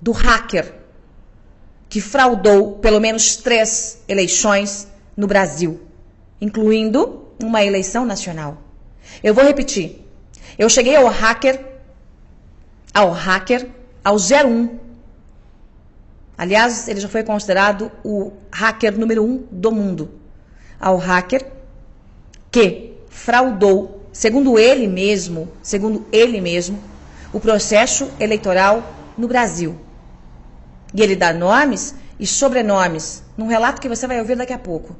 do hacker que fraudou pelo menos 3 eleições no Brasil, incluindo uma eleição nacional. Eu vou repetir. Eu cheguei ao hacker ao 01. Aliás, ele já foi considerado o hacker número 1 do mundo. Ao hacker que fraudou, segundo ele mesmo, o processo eleitoral no Brasil. E ele dá nomes e sobrenomes num relato que você vai ouvir daqui a pouco.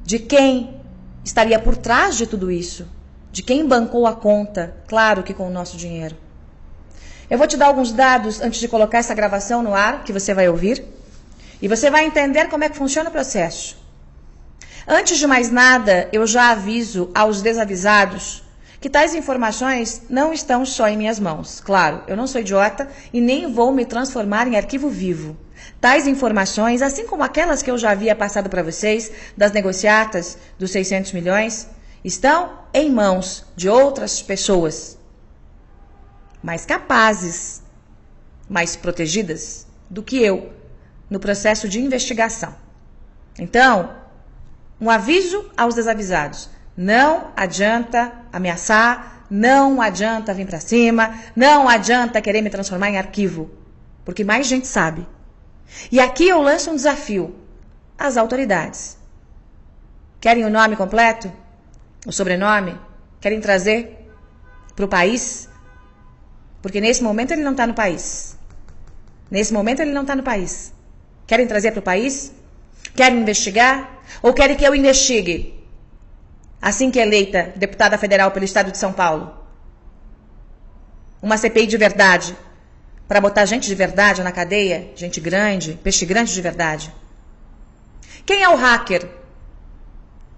De quem estaria por trás de tudo isso? De quem bancou a conta? Claro que com o nosso dinheiro. Eu vou te dar alguns dados antes de colocar essa gravação no ar, que você vai ouvir. E você vai entender como é que funciona o processo. Antes de mais nada, eu já aviso aos desavisados que tais informações não estão só em minhas mãos. Claro, eu não sou idiota e nem vou me transformar em arquivo vivo. Tais informações, assim como aquelas que eu já havia passado para vocês, das negociatas dos 600 milhões, estão em mãos de outras pessoas mais capazes, mais protegidas do que eu no processo de investigação. Então, um aviso aos desavisados. Não adianta ameaçar, não adianta vir para cima, não adianta querer me transformar em arquivo, porque mais gente sabe. E aqui eu lanço um desafio às autoridades. Querem o nome completo? O sobrenome? Querem trazer para o país? Porque nesse momento ele não está no país. Nesse momento ele não está no país. Querem trazer para o país? Querem investigar? Ou querem que eu investigue? Assim que eleita deputada federal pelo estado de São Paulo. Uma CPI de verdade. Para botar gente de verdade na cadeia. Gente grande, peixe grande de verdade. Quem é o hacker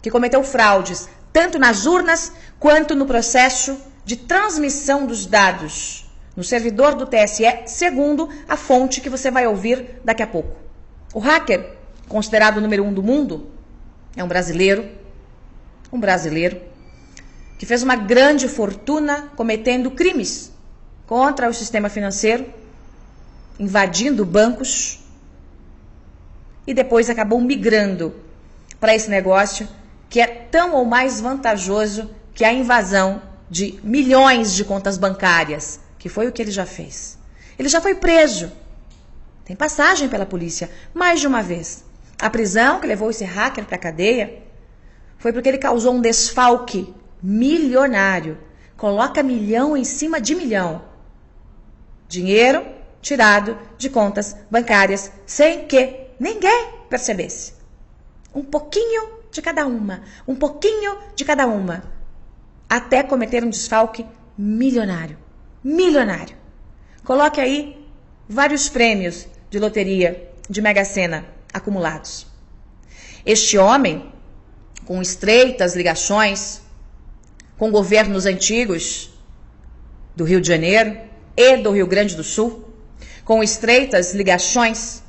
que cometeu fraudes, tanto nas urnas quanto no processo de transmissão dos dados no servidor do TSE, segundo a fonte que você vai ouvir daqui a pouco? O hacker, considerado o número 1 do mundo, é um brasileiro que fez uma grande fortuna cometendo crimes contra o sistema financeiro, invadindo bancos e depois acabou migrando para esse negócio que é tão ou mais vantajoso que a invasão de milhões de contas bancárias, que foi o que ele já fez. Ele já foi preso. Tem passagem pela polícia mais de uma vez. A prisão que levou esse hacker para a cadeia foi porque ele causou um desfalque milionário. Coloca milhão em cima de milhão. Dinheiro tirado de contas bancárias sem que ninguém percebesse. Um pouquinho de cada uma. Um pouquinho de cada uma. Até cometer um desfalque milionário. Milionário. Coloque aí vários prêmios de loteria, de Mega Sena acumulados. Este homem, com estreitas ligações com governos antigos do Rio de Janeiro e do Rio Grande do Sul, com estreitas ligações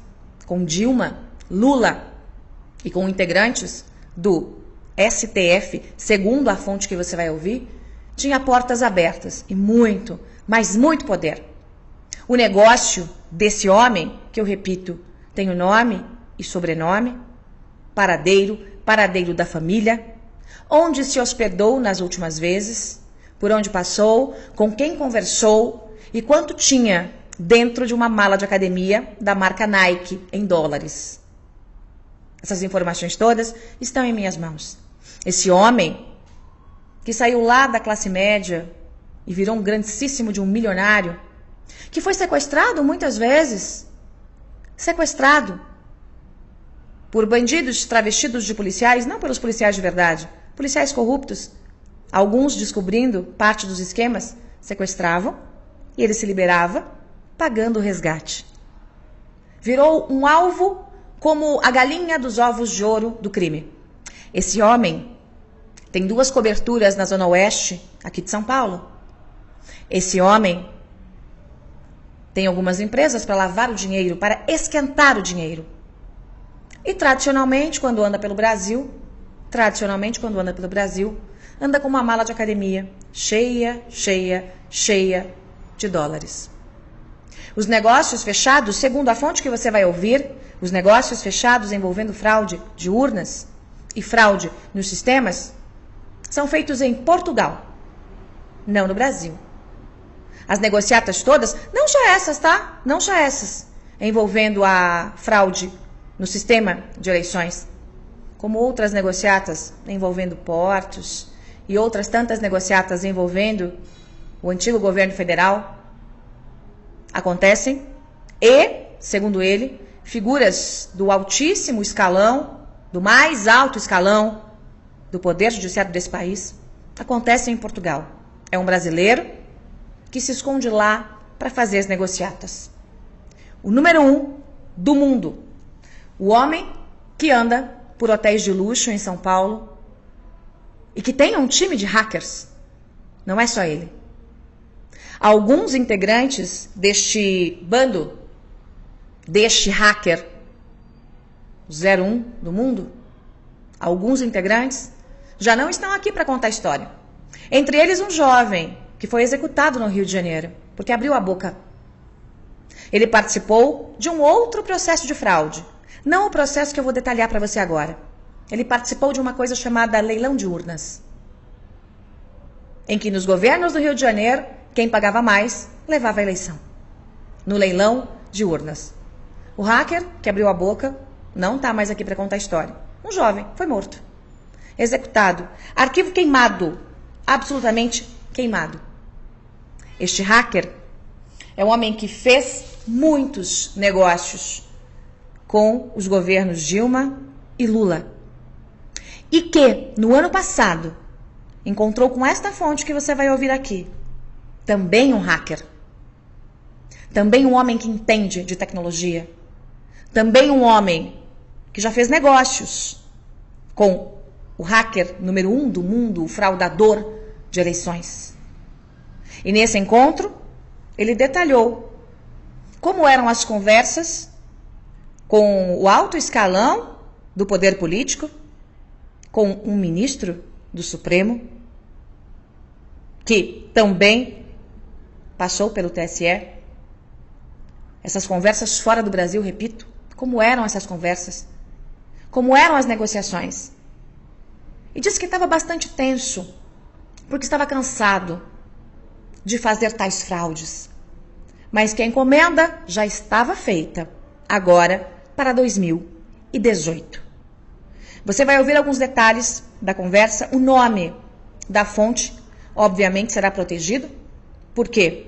com Dilma, Lula e com integrantes do STF, segundo a fonte que você vai ouvir, tinha portas abertas e muito, mas muito poder. O negócio desse homem, que eu repito, tem o nome e sobrenome, paradeiro da família, onde se hospedou nas últimas vezes, por onde passou, com quem conversou e quanto tinha dentro de uma mala de academia da marca Nike em dólares. Essas informações todas estão em minhas mãos. Esse homem que saiu lá da classe média e virou um grandíssimo de um milionário, que foi sequestrado muitas vezes, sequestrado por bandidos travestidos de policiais, não pelos policiais de verdade, policiais corruptos, alguns descobrindo parte dos esquemas, sequestravam e ele se liberava pagando o resgate. Virou um alvo como a galinha dos ovos de ouro do crime. Esse homem tem 2 coberturas na Zona Oeste, aqui de São Paulo. Esse homem tem algumas empresas para lavar o dinheiro, para esquentar o dinheiro. E tradicionalmente, quando anda pelo Brasil, anda com uma mala de academia cheia de dólares. Os negócios fechados, segundo a fonte que você vai ouvir, os negócios fechados envolvendo fraude de urnas e fraude nos sistemas, são feitos em Portugal, não no Brasil. As negociatas todas, não só essas, tá? Não só essas, envolvendo a fraude no sistema de eleições, como outras negociatas envolvendo portos e outras tantas negociatas envolvendo o antigo governo federal, acontecem e, segundo ele, figuras do altíssimo escalão, do mais alto escalão do poder judiciário desse país, acontecem em Portugal. É um brasileiro que se esconde lá para fazer as negociatas. O número 1 do mundo. O homem que anda por hotéis de luxo em São Paulo e que tem um time de hackers. Não é só ele. Alguns integrantes deste bando, deste hacker 01 do mundo, alguns integrantes já não estão aqui para contar a história. Entre eles um jovem que foi executado no Rio de Janeiro, porque abriu a boca. Ele participou de um outro processo de fraude. Não o processo que eu vou detalhar para você agora. Ele participou de uma coisa chamada leilão de urnas. Em que nos governos do Rio de Janeiro, quem pagava mais levava a eleição. No leilão de urnas. O hacker que abriu a boca não está mais aqui para contar a história. Um jovem foi morto. Executado. Arquivo queimado. Absolutamente queimado. Este hacker é um homem que fez muitos negócios com os governos Dilma e Lula. E que, no ano passado, encontrou com esta fonte que você vai ouvir aqui, também um hacker. Também um homem que entende de tecnologia. Também um homem que já fez negócios com o hacker número 1 do mundo, o fraudador de eleições. E nesse encontro, ele detalhou como eram as conversas com o alto escalão do poder político, com um ministro do Supremo, que também passou pelo TSE. Essas conversas fora do Brasil, repito, como eram essas conversas, como eram as negociações. E disse que estava bastante tenso, porque estava cansado de fazer tais fraudes. Mas que a encomenda já estava feita, agora para 2018. Você vai ouvir alguns detalhes da conversa. O nome da fonte, obviamente, será protegido. Por quê?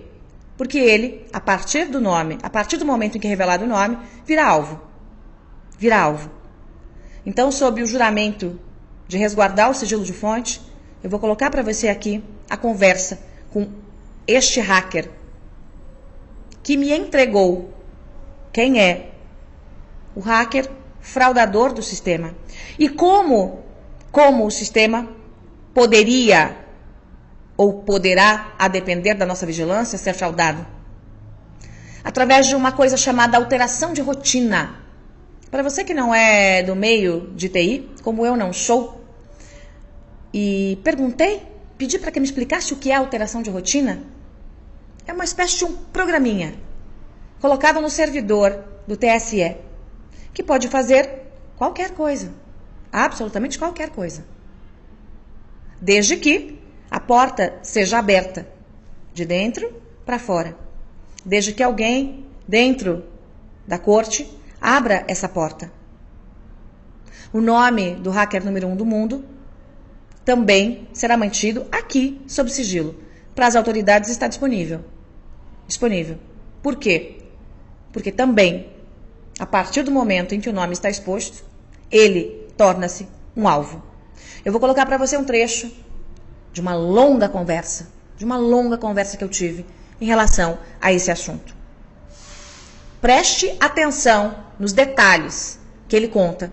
Porque ele, a partir do nome, a partir do momento em que é revelado o nome, vira alvo. Vira alvo. Então, sob o juramento de resguardar o sigilo de fonte, eu vou colocar para você aqui a conversa com este hacker que me entregou quem é o hacker fraudador do sistema. E como o sistema poderia ou poderá, a depender da nossa vigilância, ser fraudado. Através de uma coisa chamada alteração de rotina. Para você que não é do meio de TI, como eu não sou, e pedi para que me explicasse o que é alteração de rotina. É uma espécie de um programinha colocado no servidor do TSE, que pode fazer qualquer coisa, absolutamente qualquer coisa, desde que a porta seja aberta de dentro para fora, desde que alguém dentro da corte abra essa porta. O nome do hacker número 1 do mundo também será mantido aqui sob sigilo. Para as autoridades está disponível. Por quê? Porque também, a partir do momento em que o nome está exposto, ele torna-se um alvo. Eu vou colocar para você um trecho de uma longa conversa que eu tive em relação a esse assunto. Preste atenção nos detalhes que ele conta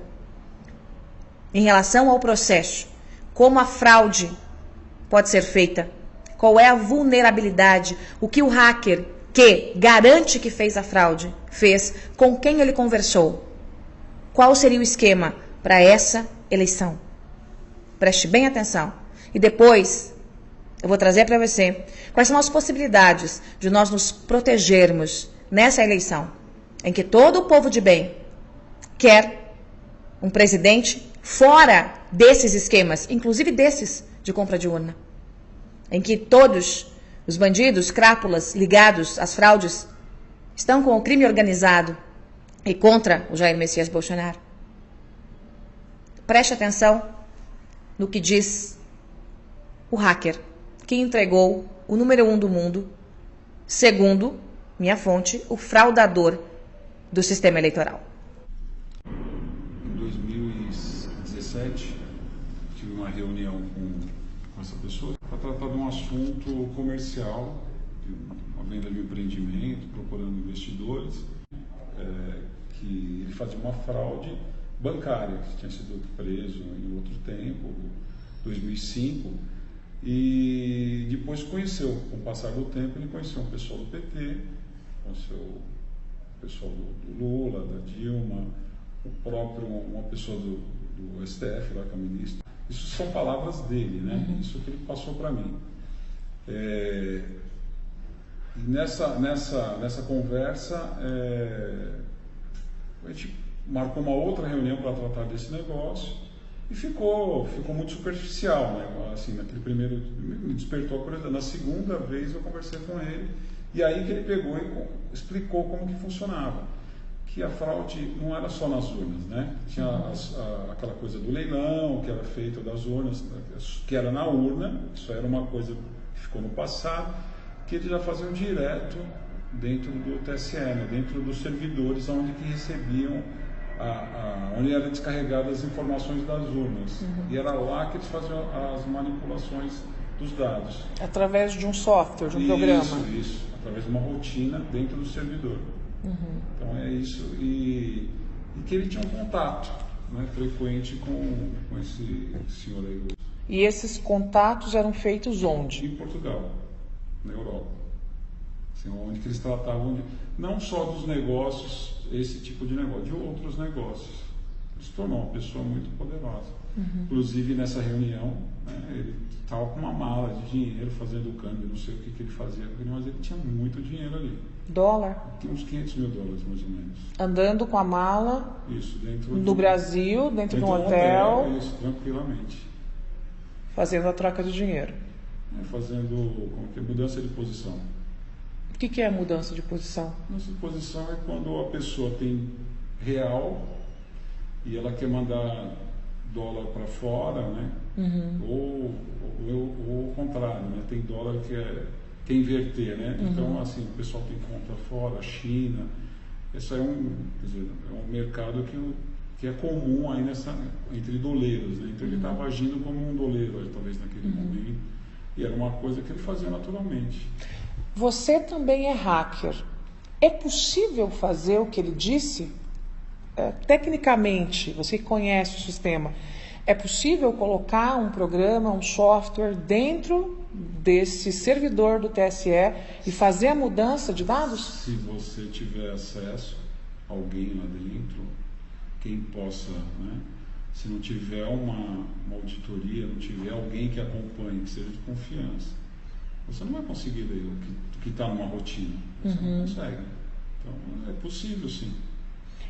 em relação ao processo, como a fraude pode ser feita, qual é a vulnerabilidade, o que o hacker que garante que fez a fraude fez, com quem ele conversou, qual seria o esquema para essa eleição. Preste bem atenção. E depois eu vou trazer para você quais são as possibilidades de nós nos protegermos nessa eleição, em que todo o povo de bem quer um presidente fora desses esquemas, inclusive desses de compra de urna, em que todos os bandidos, crápulas ligados às fraudes estão com o crime organizado e contra o Jair Messias Bolsonaro. Preste atenção no que diz o hacker que entregou o número 1 do mundo, segundo minha fonte, o fraudador do sistema eleitoral. Em 2017, tive uma reunião com essa pessoa para tratar de um assunto comercial, de uma venda de um empreendimento, procurando investidores, que ele fazia uma fraude bancária, que tinha sido preso em outro tempo, 2005, e depois conheceu, com o passar do tempo, ele conheceu um pessoal do PT, conheceu o pessoal do Lula, da Dilma, uma pessoa do STF, lá que é o ministro. Isso são palavras dele, né? Isso que ele passou para mim. E nessa conversa, a gente marcou uma outra reunião para tratar desse negócio e ficou muito superficial, né? Assim, naquele primeiro, me despertou a curiosidade. Na segunda vez eu conversei com ele e aí que ele pegou e explicou como que funcionava. Que a fraude não era só nas urnas, né? Tinha aquela coisa do leilão, que era feito das urnas, que era na urna, isso era uma coisa que ficou no passado, que eles já faziam direto dentro do TSE, né? Dentro dos servidores onde que recebiam, onde eram descarregadas as informações das urnas. E era lá que eles faziam as manipulações dos dados. Através de um software, de um programa. Isso, através de uma rotina dentro do servidor. Então é isso, e que ele tinha um contato, né, frequente com esse senhor aí. E esses contatos eram feitos onde? Em Portugal, na Europa. Assim, onde que eles tratavam não só dos negócios, esse tipo de negócio, de outros negócios. Ele se tornou uma pessoa muito poderosa. Inclusive nessa reunião, né, ele estava com uma mala de dinheiro, fazendo o câmbio, não sei o que ele fazia, mas ele tinha muito dinheiro ali. Dólar? Tinha uns 500 mil dólares, mais ou menos. Andando com a mala. Isso, dentro do Brasil, dentro de um hotel. Isso, tranquilamente. Fazendo a troca de dinheiro. Fazendo mudança de posição. O que é mudança de posição? Mudança de posição é quando a pessoa tem real e ela quer mandar dólar para fora, né? Ou o contrário, né? Tem dólar que quer inverter, né? Então, assim, o pessoal tem conta fora, China. Esse é um mercado que é comum aí entre doleiros, né? Então ele estava agindo como um doleiro, talvez naquele momento, e era uma coisa que ele fazia naturalmente. Você também é hacker. É possível fazer o que ele disse? Tecnicamente, você conhece o sistema, é possível colocar um programa, um software dentro desse servidor do TSE e fazer a mudança de dados? Se você tiver acesso, alguém lá dentro, quem possa, né? Se não tiver uma auditoria, não tiver alguém que acompanhe, que seja de confiança, você não vai conseguir ler o que está numa rotina. Você não consegue. Então, é possível, sim.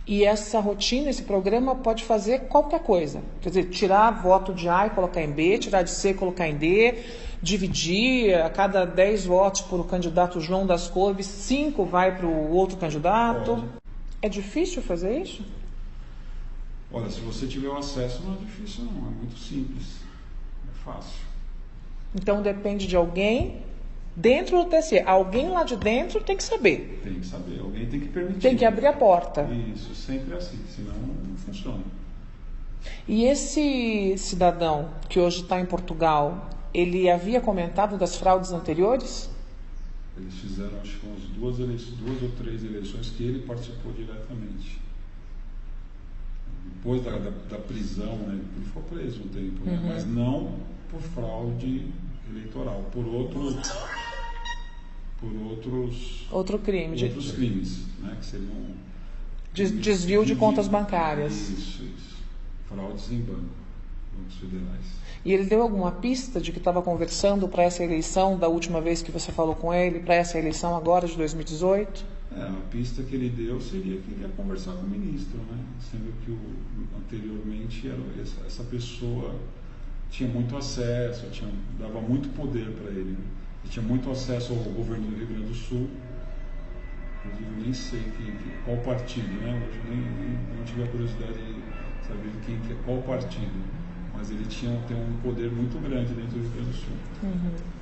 E essa rotina, esse programa pode fazer qualquer coisa. Quer dizer, tirar voto de A e colocar em B, tirar de C e colocar em D, dividir, a cada 10 votos por o candidato João das Couves, 5 vai para o outro candidato. Pode. É difícil fazer isso? Olha, se você tiver o acesso, não é difícil não, é muito simples, é fácil. Então depende de alguém dentro do TSE. Alguém lá de dentro tem que saber. Tem que saber, alguém tem que permitir. Tem que abrir a porta. Isso, sempre é assim, senão não funciona. E esse cidadão que hoje está em Portugal, ele havia comentado das fraudes anteriores? Eles fizeram, acho que umas 2 ou 3 eleições que ele participou diretamente. Depois da prisão, né? Ele foi preso um tempo, né? Mas não por fraude eleitoral, por outros crime, crimes, né? Que seriam desvio de contas bancárias. Isso. Fraudes em bancos federais. E ele deu alguma pista de que estava conversando para essa eleição da última vez que você falou com ele, para essa eleição agora de 2018? A pista que ele deu seria que ele ia conversar com o ministro, né? Sendo que anteriormente essa pessoa tinha muito acesso, dava muito poder para ele. Né? Ele tinha muito acesso ao governo do Rio Grande do Sul. Inclusive, eu nem sei qual partido, né? Hoje não tive a curiosidade de saber qual partido. Mas ele tem um poder muito grande dentro do Rio Grande do Sul.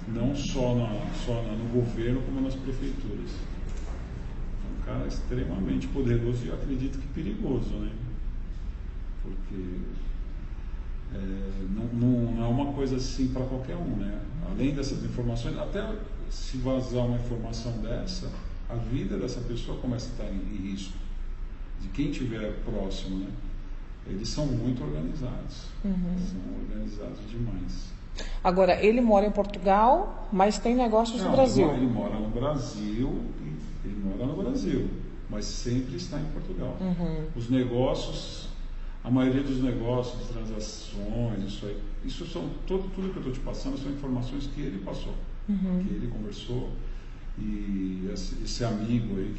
Não só no governo, como nas prefeituras. Um cara extremamente poderoso e eu acredito que perigoso, né? Porque não é uma coisa assim para qualquer um, né? Além dessas informações, até se vazar uma informação dessa, a vida dessa pessoa começa a estar em risco, de quem estiver próximo, né? Eles são muito organizados, são organizados demais. Agora, ele mora em Portugal, mas tem negócios no Brasil. Ele mora no Brasil, mas sempre está em Portugal. Os negócios, a maioria dos negócios, transações, isso são tudo que eu estou te passando são informações que ele passou, que ele conversou. E esse amigo aí,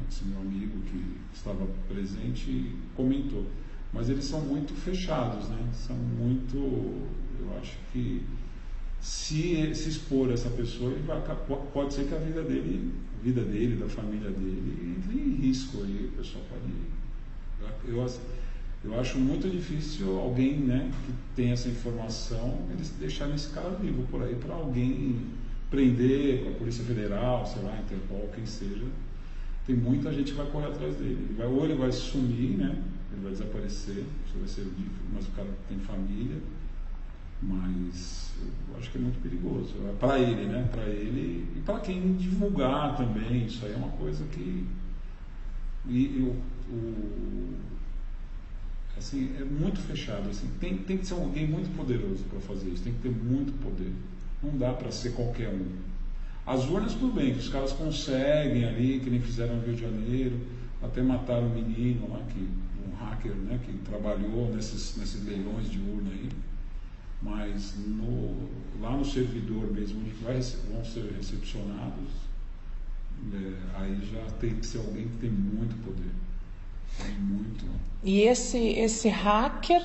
esse meu amigo que estava presente, comentou. Mas eles são muito fechados, né? São muito... Eu acho que se expor essa pessoa, pode ser que a vida dele, da família dele, entre em risco aí. O pessoal pode... Eu acho muito difícil alguém, né, que tem essa informação, eles deixarem esse cara vivo por aí para alguém prender com a Polícia Federal, sei lá, Interpol, quem seja. Tem muita gente que vai correr atrás dele. Ou ele vai sumir, né? Ele vai desaparecer, isso vai ser mas o cara tem família, mas eu acho que é muito perigoso. Para ele, né? Para ele e para quem divulgar também, isso aí é uma coisa que... assim, é muito fechado. Assim, tem que ser alguém muito poderoso para fazer isso, tem que ter muito poder. Não dá para ser qualquer um. As urnas, tudo bem, que os caras conseguem ali, que nem fizeram no Rio de Janeiro, até mataram um menino lá, um hacker, né, que trabalhou nesses leilões de urna aí. Mas lá no servidor mesmo, onde vão ser recepcionados, aí já tem que ser alguém que tem muito poder. Tem muito. E esse hacker,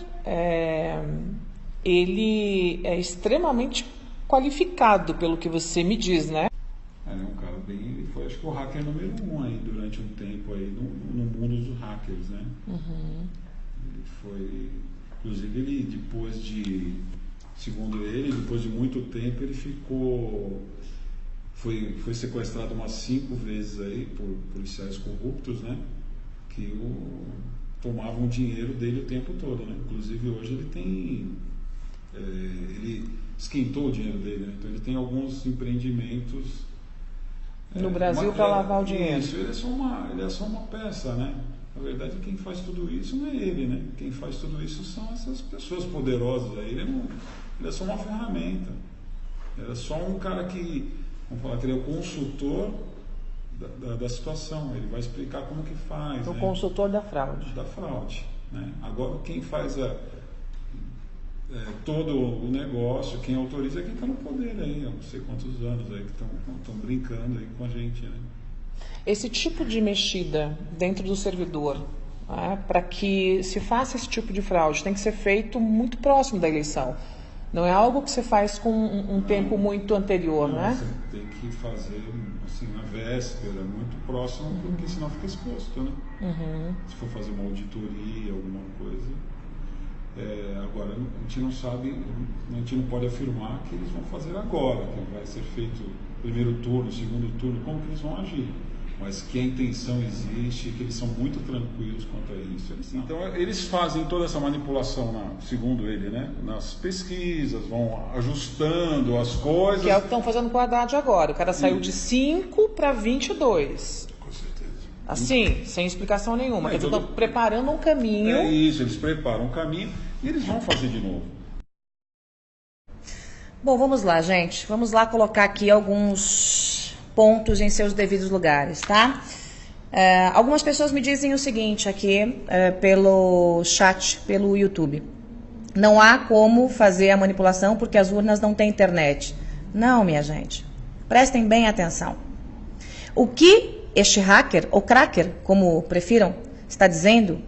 ele é extremamente qualificado, pelo que você me diz, né? Ele é um cara ele foi, acho que, o hacker número 1 aí, durante um tempo aí, no mundo dos hackers, né? Ele foi, inclusive, segundo ele, depois de muito tempo, ele foi sequestrado umas 5 vezes aí por policiais corruptos, né? Que tomavam o dinheiro dele o tempo todo, né? Inclusive, hoje ele esquentou o dinheiro dele, né? Então ele tem alguns empreendimentos no Brasil para lavar o dinheiro. Isso, ele é só uma peça, né? Na verdade, quem faz tudo isso não é ele, né? Quem faz tudo isso são essas pessoas poderosas aí. Ele é só uma ferramenta. Ele é só um cara que, vamos falar, que ele é o consultor da situação. Ele vai explicar como que faz. O né? consultor da fraude. Da fraude, né? Agora, quem faz todo o negócio, quem autoriza é quem está no poder aí, há não sei quantos anos aí que estão brincando aí com a gente, né? Esse tipo de mexida dentro do servidor, né, para que se faça esse tipo de fraude, tem que ser feito muito próximo da eleição. Não é algo que você faz com um tempo muito anterior, né? Você tem que fazer assim, na véspera, muito próximo, porque senão fica exposto, né? Se for fazer uma auditoria, alguma coisa. Agora, a gente não sabe, a gente não pode afirmar que eles vão fazer agora, que vai ser feito primeiro turno, segundo turno, como que eles vão agir. Mas que a intenção existe, que eles são muito tranquilos quanto a isso. Então, eles fazem toda essa manipulação, segundo ele, né? Nas pesquisas, vão ajustando as coisas. Que é o que estão fazendo com o Haddad agora. O cara saiu de 5 para 22. Com certeza. Assim, sem explicação nenhuma. Quer dizer, estão preparando um caminho. É isso, eles preparam um caminho e eles vão fazer de novo. Bom, vamos lá, gente. Vamos lá colocar aqui alguns pontos em seus devidos lugares, tá? Algumas pessoas me dizem o seguinte aqui pelo chat, pelo YouTube. Não há como fazer a manipulação porque as urnas não têm internet. Não, minha gente. Prestem bem atenção. O que este hacker, ou cracker, como prefiram, está dizendo,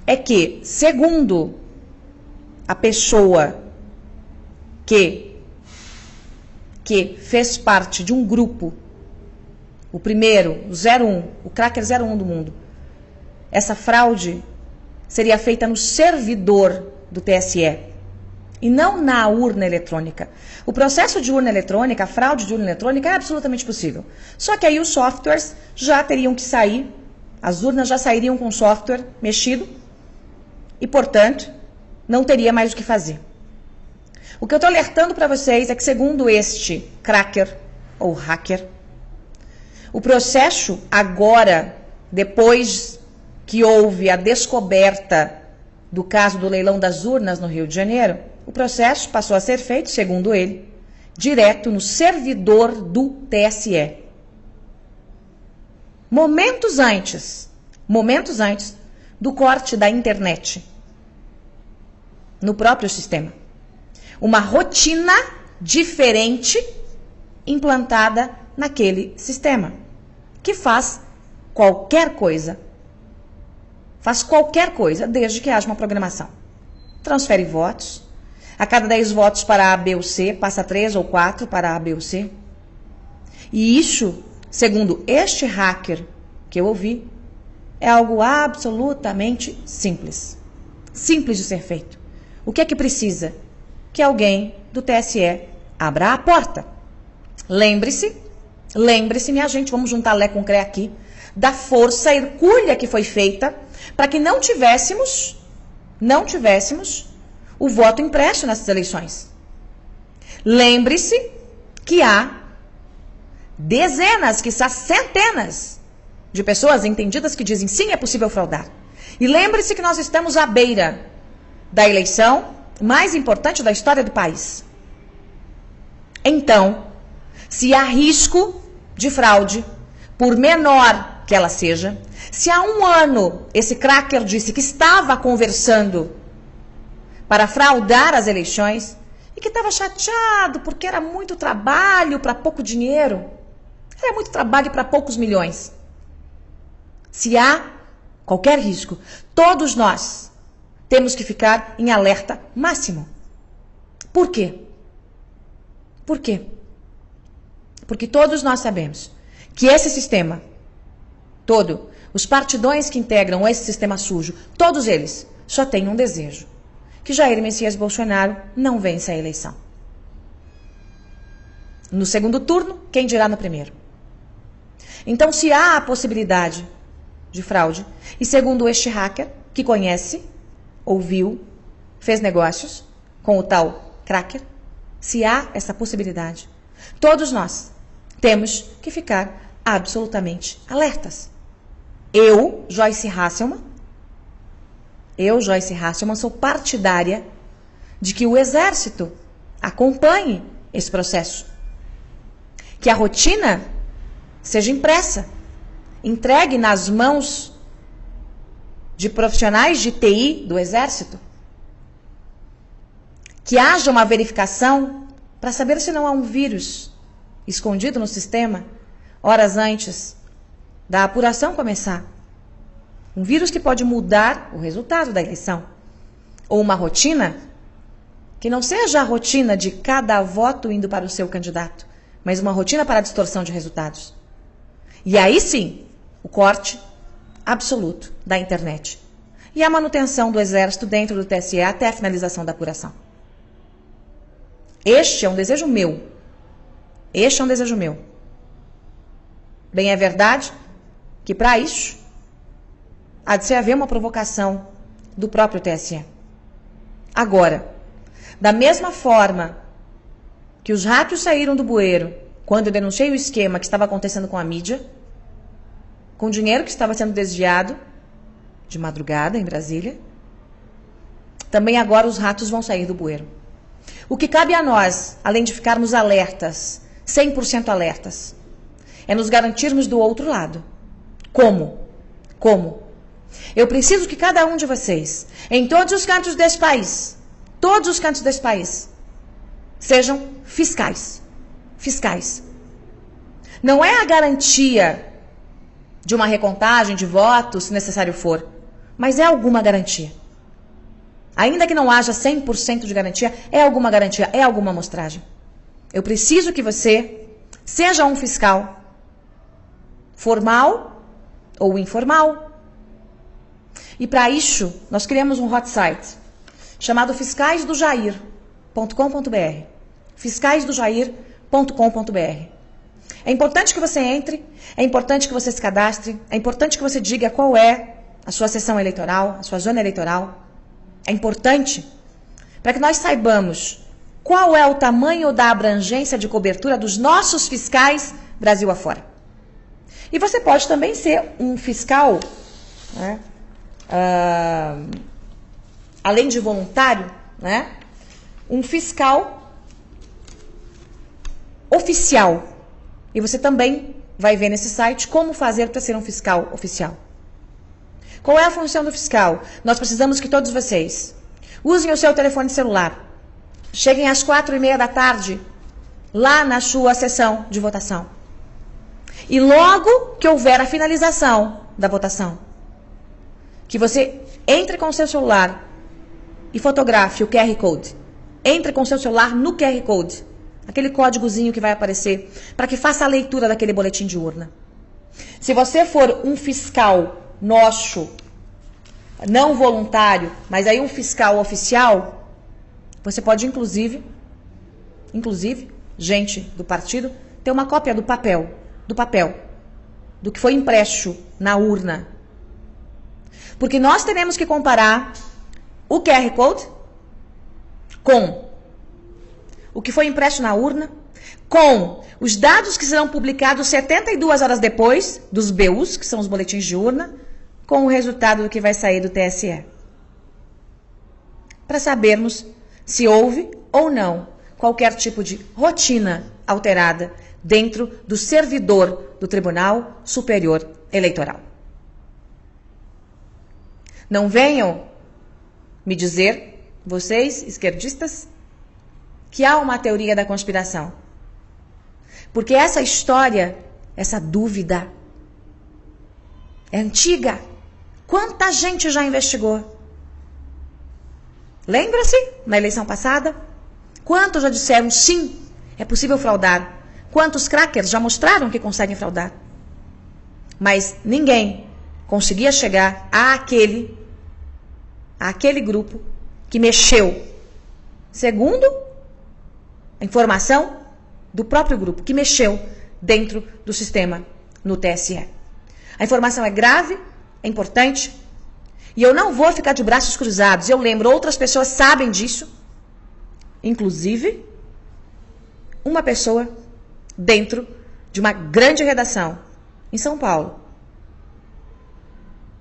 é que, segundo a pessoa que fez parte de um grupo, o primeiro, o 01, o cracker 01 do mundo, essa fraude seria feita no servidor do TSE e não na urna eletrônica. O processo de urna eletrônica, a fraude de urna eletrônica é absolutamente possível. Só que aí os softwares já teriam que sair, as urnas já sairiam com o software mexido e, portanto, não teria mais o que fazer. O que eu estou alertando para vocês é que, segundo este cracker ou hacker, o processo agora, depois que houve a descoberta do caso do leilão das urnas no Rio de Janeiro, o processo passou a ser feito, segundo ele, direto no servidor do TSE. Momentos antes do corte da internet no próprio sistema. Uma rotina diferente implantada naquele sistema, que faz qualquer coisa. Faz qualquer coisa, desde que haja uma programação. Transfere votos. A cada 10 votos para A, B ou C, passa 3 ou 4 para A, B ou C. E isso, segundo este hacker que eu ouvi, é algo absolutamente simples. Simples de ser feito. O que é que precisa? Que alguém do TSE abra a porta. Lembre-se, minha gente, vamos juntar Lé com Cré aqui, da força hercúlea que foi feita para que não tivéssemos o voto impresso nessas eleições. Lembre-se que há dezenas, quiçá centenas de pessoas entendidas que dizem sim, é possível fraudar. E lembre-se que nós estamos à beira da eleição mais importante da história do país. Então, se há risco de fraude, por menor que ela seja, se há um ano esse cracker disse que estava conversando para fraudar as eleições e que estava chateado porque era muito trabalho para pouco dinheiro, era muito trabalho para poucos milhões. Se há qualquer risco, todos nós temos que ficar em alerta máximo. Por quê? Por quê? Porque todos nós sabemos que esse sistema todo, os partidões que integram esse sistema sujo, todos eles só têm um desejo: que Jair Messias Bolsonaro não vença a eleição. No segundo turno, quem dirá no primeiro? Então, se há a possibilidade de fraude, e segundo este hacker, que conhece, ouviu, fez negócios com o tal cracker, se há essa possibilidade, todos nós temos que ficar absolutamente alertas. Eu, Joyce Hasselmann, sou partidária de que o Exército acompanhe esse processo. Que a rotina seja impressa, entregue nas mãos de profissionais de TI do Exército. Que haja uma verificação para saber se não há um vírus escondido no sistema horas antes da apuração começar. Um vírus que pode mudar o resultado da eleição. Ou uma rotina que não seja a rotina de cada voto indo para o seu candidato, mas uma rotina para a distorção de resultados. E aí sim, o corte absoluto da internet. E a manutenção do Exército dentro do TSE até a finalização da apuração. Este é um desejo meu. Bem, é verdade que para isso há de se haver uma provocação do próprio TSE. Agora, da mesma forma que os ratos saíram do bueiro quando eu denunciei o esquema que estava acontecendo com a mídia, com dinheiro que estava sendo desviado de madrugada em Brasília, também agora os ratos vão sair do bueiro. O que cabe a nós, além de ficarmos alertas, 100% alertas, é nos garantirmos do outro lado. Como? Eu preciso que cada um de vocês, em todos os cantos desse país, sejam fiscais. Não é a garantia de uma recontagem de votos, se necessário for. Mas é alguma garantia. Ainda que não haja 100% de garantia, é alguma garantia, é alguma amostragem. Eu preciso que você seja um fiscal formal ou informal. E para isso, nós criamos um hot site chamado fiscaisdojair.com.br. fiscaisdojair.com.br. É importante que você entre, é importante que você se cadastre, é importante que você diga qual é a sua seção eleitoral, a sua zona eleitoral. É importante para que nós saibamos qual é o tamanho da abrangência de cobertura dos nossos fiscais Brasil afora. E você pode também ser um fiscal, né, além de voluntário, né, um fiscal oficial. E você também vai ver nesse site como fazer para ser um fiscal oficial. Qual é a função do fiscal? Nós precisamos que todos vocês usem o seu telefone celular. Cheguem às 4h30 da tarde lá na sua sessão de votação. E logo que houver a finalização da votação, que você entre com o seu celular e fotografe o QR Code. Entre com o seu celular no QR Code, aquele códigozinho que vai aparecer, para que faça a leitura daquele boletim de urna. Se você for um fiscal nosso, não voluntário, mas aí um fiscal oficial, você pode inclusive, gente do partido, ter uma cópia do papel, do que foi impresso na urna. Porque nós teremos que comparar o QR Code com o que foi impresso na urna, com os dados que serão publicados 72 horas depois, dos BUs, que são os boletins de urna, com o resultado do que vai sair do TSE. Para sabermos se houve ou não qualquer tipo de rotina alterada dentro do servidor do Tribunal Superior Eleitoral. Não venham me dizer, vocês, esquerdistas, que há uma teoria da conspiração. Porque essa história, essa dúvida, é antiga. Quanta gente já investigou? Lembra-se, na eleição passada? Quantos já disseram, sim, é possível fraudar? Quantos crackers já mostraram que conseguem fraudar? Mas ninguém conseguia chegar àquele grupo que mexeu, segundo a informação do próprio grupo, que mexeu dentro do sistema no TSE. A informação é grave, é importante, e eu não vou ficar de braços cruzados. Eu lembro, outras pessoas sabem disso, inclusive uma pessoa dentro de uma grande redação em São Paulo.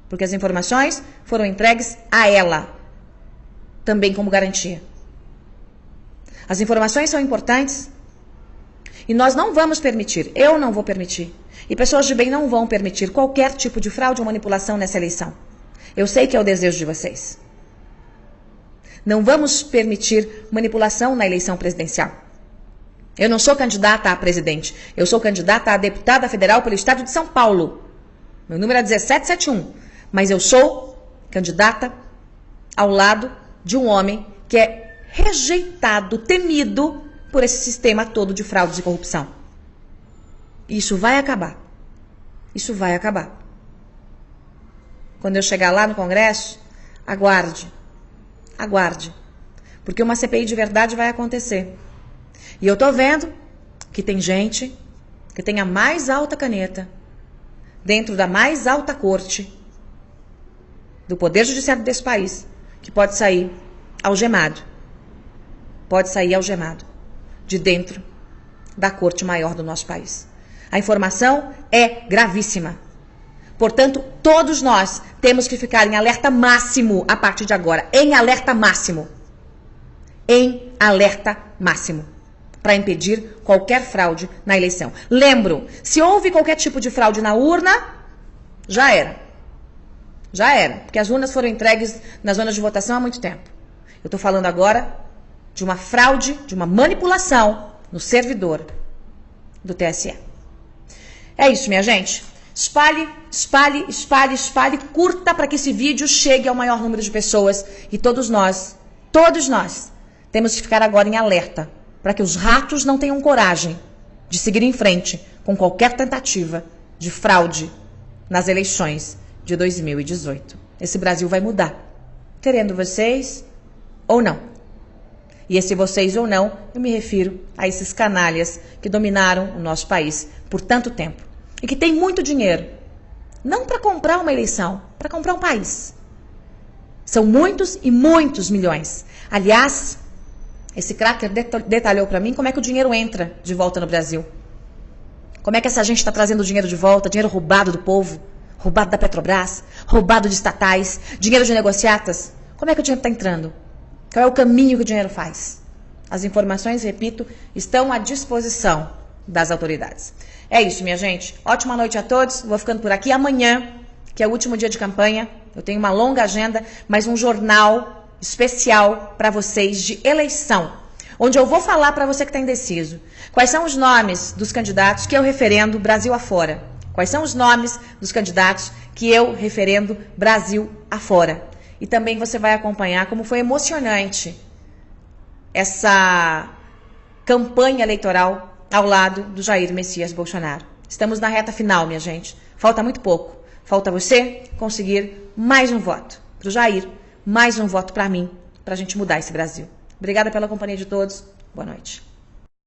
Porque as informações foram entregues a ela, também como garantia. As informações são importantes e nós não vamos permitir, eu não vou permitir, e pessoas de bem não vão permitir qualquer tipo de fraude ou manipulação nessa eleição. Eu sei que é o desejo de vocês. Não vamos permitir manipulação na eleição presidencial. Eu não sou candidata a presidente, eu sou candidata a deputada federal pelo estado de São Paulo. Meu número é 1771, mas eu sou candidata ao lado de um homem que é rejeitado, temido por esse sistema todo de fraudes e corrupção. Isso vai acabar. Isso vai acabar. Quando eu chegar lá no Congresso, aguarde. Aguarde. Porque uma CPI de verdade vai acontecer. E eu tô vendo que tem gente que tem a mais alta caneta dentro da mais alta corte do Poder Judiciário desse país, que pode sair algemado. Pode sair algemado de dentro da corte maior do nosso país. A informação é gravíssima. Portanto, todos nós temos que ficar em alerta máximo a partir de agora. Em alerta máximo. Em alerta máximo. Para impedir qualquer fraude na eleição. Lembro, se houve qualquer tipo de fraude na urna, já era. Já era. Porque as urnas foram entregues nas zonas de votação há muito tempo. Eu estou falando agora de uma fraude, de uma manipulação no servidor do TSE. É isso, minha gente. Espalhe, espalhe, espalhe, espalhe, curta para que esse vídeo chegue ao maior número de pessoas. E todos nós, temos que ficar agora em alerta para que os ratos não tenham coragem de seguir em frente com qualquer tentativa de fraude nas eleições de 2018. Esse Brasil vai mudar, querendo vocês ou não. E esse vocês ou não, eu me refiro a esses canalhas que dominaram o nosso país por tanto tempo. E que tem muito dinheiro, não para comprar uma eleição, para comprar um país. São muitos e muitos milhões. Aliás, esse cracker detalhou para mim como é que o dinheiro entra de volta no Brasil. Como é que essa gente está trazendo o dinheiro de volta, dinheiro roubado do povo, roubado da Petrobras, roubado de estatais, dinheiro de negociatas. Como é que o dinheiro está entrando? Qual é o caminho que o dinheiro faz? As informações, repito, estão à disposição das autoridades. É isso, minha gente. Ótima noite a todos. Vou ficando por aqui. Amanhã, que é o último dia de campanha, eu tenho uma longa agenda, mas um jornal especial para vocês de eleição, onde eu vou falar para você que está indeciso quais são os nomes dos candidatos que eu referendo Brasil afora. Quais são os nomes dos candidatos que eu referendo Brasil afora. E também você vai acompanhar como foi emocionante essa campanha eleitoral ao lado do Jair Messias Bolsonaro. Estamos na reta final, minha gente. Falta muito pouco. Falta você conseguir mais um voto para o Jair, mais um voto para mim, para a gente mudar esse Brasil. Obrigada pela companhia de todos. Boa noite.